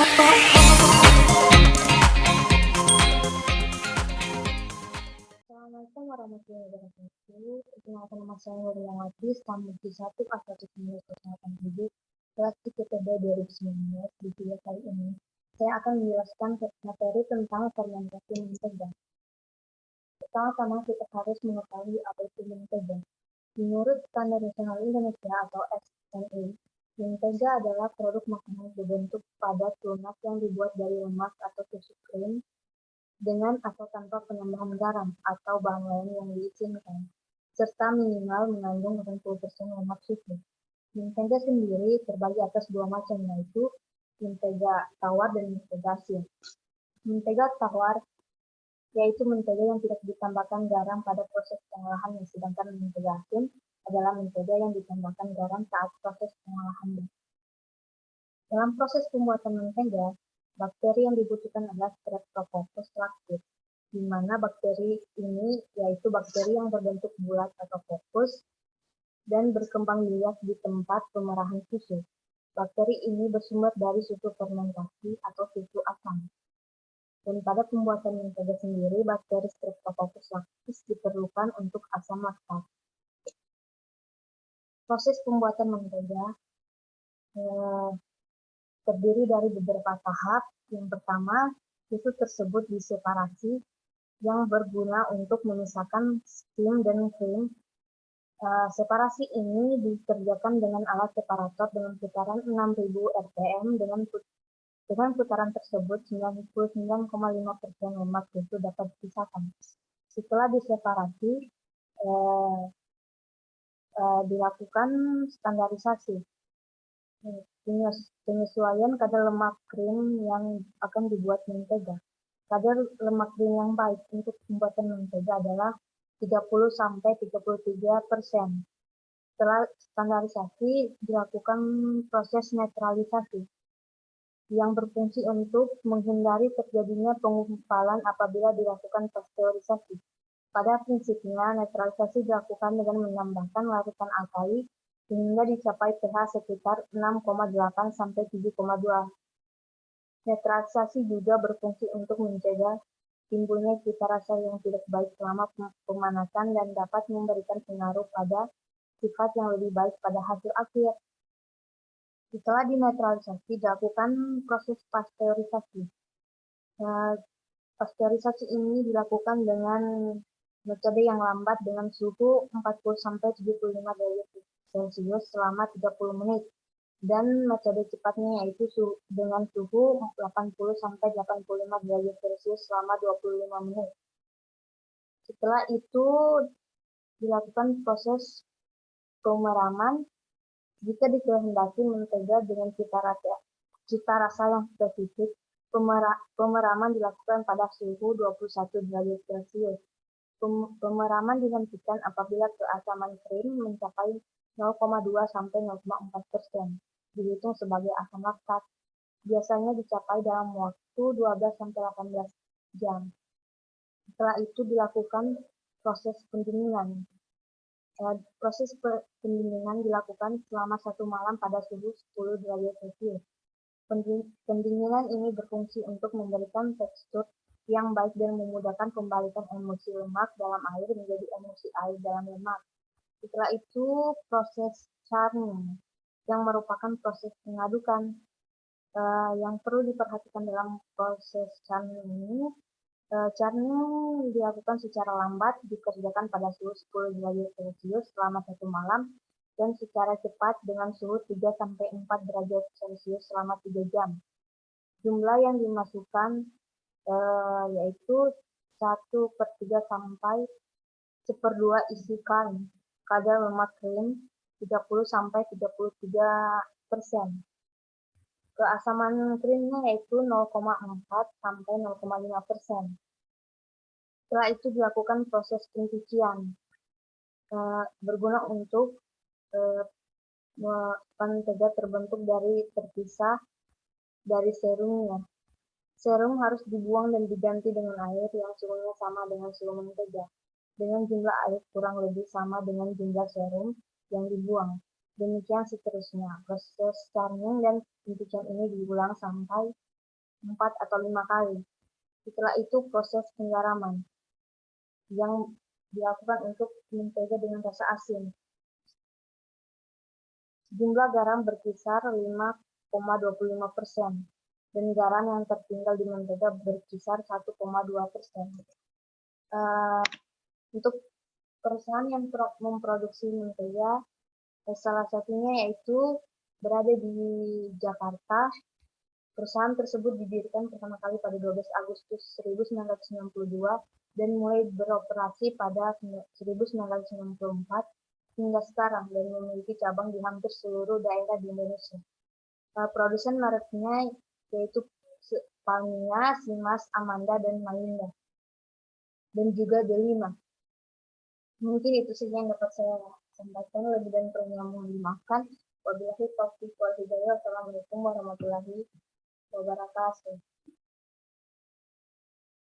Assalamualaikum warahmatullahi wabarakatuh. Perkenalkan, nama saya Nurul Wadis, Komisi 1 atau Teknologi Kesehatan Tubuh, kelas IPTB 2019. Di video kali ini, saya akan menjelaskan materi tentang fermentasi mentega. Pertama-tama kita harus mengetahui apa itu mentega. Menurut Standar Nasional Indonesia atau SNI, mentega adalah produk makanan berbentuk padat lunak yang dibuat dari lemak atau susu krim dengan atau tanpa penambahan garam atau bahan lain yang diizinkan, serta minimal mengandung 80% lemak susu. Mentega sendiri terbagi atas dua macam, yaitu mentega tawar dan mentega asin. Mentega tawar yaitu mentega yang tidak ditambahkan garam pada proses pengolahan, sedangkan mentega asin adalah mentega yang ditambahkan garam saat proses pengolahan. Dalam proses pembuatan mentega, bakteri yang dibutuhkan adalah Streptococcus lactis, di mana bakteri ini yaitu bakteri yang berbentuk bulat atau fokus dan berkembang biak di tempat pemerahan susu. Bakteri ini bersumber dari susu fermentasi atau susu asam. Dan pada pembuatan mentega sendiri, bakteri Streptococcus lactis diperlukan untuk asam laktat. Proses pembuatan mentega terdiri dari beberapa tahap. Yang pertama, susu tersebut diseparasi yang berguna untuk memisahkan skim dan krim. Separasi ini dikerjakan dengan alat separator dengan putaran 6000 rpm. Dengan putaran tersebut, 99,5% lemak susu dapat dipisahkan. Setelah diseparasi, dilakukan standarisasi. Penyesuaian kadar lemak krim yang akan dibuat mentega. Kadar lemak krim yang baik untuk pembuatan mentega adalah 30-33%. Setelah standarisasi, dilakukan proses netralisasi yang berfungsi untuk menghindari terjadinya penggumpalan apabila dilakukan pasteurisasi. Pada prinsipnya, netralisasi dilakukan dengan menambahkan larutan alkali hingga dicapai pH sekitar 6,8 sampai 7,2. Netralisasi juga berfungsi untuk mencegah timbulnya cita rasa yang tidak baik selama pemanasan dan dapat memberikan pengaruh pada sifat yang lebih baik pada hasil akhir. Setelah dinetralisasi, dilakukan proses pasteurisasi. Pasteurisasi ini dilakukan dengan metode yang lambat dengan suhu 40-75 derajat Celcius selama 30 menit, dan metode cepatnya yaitu dengan suhu 80-85 derajat Celcius selama 25 menit. Setelah itu dilakukan proses pemeraman jika dikehendaki mentega dengan cita rasa yang spesifik. Pemeraman dilakukan pada suhu 21 derajat Celcius. Pemeraman dihentikan apabila keasaman krim mencapai 0,2-0,4%, dihitung sebagai asam laktat. Biasanya dicapai dalam waktu 12-18 jam. Setelah itu dilakukan proses pendinginan. Proses pendinginan dilakukan selama 1 malam pada suhu 10 derajat Celcius. Pendinginan ini berfungsi untuk memberikan tekstur yang baik dan memudahkan pembalikan emulsi lemak dalam air menjadi emulsi air dalam lemak. Setelah itu proses charring yang merupakan proses pengadukan. Yang perlu diperhatikan dalam proses charring ini, charring dilakukan secara lambat, dikerjakan pada suhu 10 derajat Celcius selama 1 malam, dan secara cepat dengan suhu 3-4 derajat Celcius selama 3 jam. Jumlah yang dimasukkan yaitu 1/3 sampai 1/2 isi krim. Kadar lemak krim 30-33%. Keasaman krimnya yaitu 0,4 sampai 0,5%. Setelah itu dilakukan proses pencucian, berguna untuk mentega terbentuk terpisah dari serumnya. Serum harus dibuang dan diganti dengan air yang suhunya sama dengan suhu mentega, dengan jumlah air kurang lebih sama dengan jumlah serum yang dibuang. Demikian seterusnya. Proses charring dan pencucian ini diulang sampai 4 atau 5 kali. Setelah itu proses penggaraman yang dilakukan untuk mentega dengan rasa asin. Jumlah garam berkisar 5,25% dan garam yang tertinggal di mentega berkisar 1,2%. Untuk perusahaan yang memproduksi mentega, salah satunya yaitu berada di Jakarta. Perusahaan tersebut didirikan pertama kali pada 12 Agustus 1992 dan mulai beroperasi pada 1994 hingga sekarang dan memiliki cabang di hampir seluruh daerah di Indonesia. Produsen mereknya yaitu Palmia, Simas, Amanda, dan Malinda, dan juga Delima. Mungkin itu saja yang dapat saya sampaikan. Lebih dan kurangnya mohon dimaafkan. Wabillahi taufiq wal hidayah. Wassalamualaikum warahmatullahi wabarakatuh.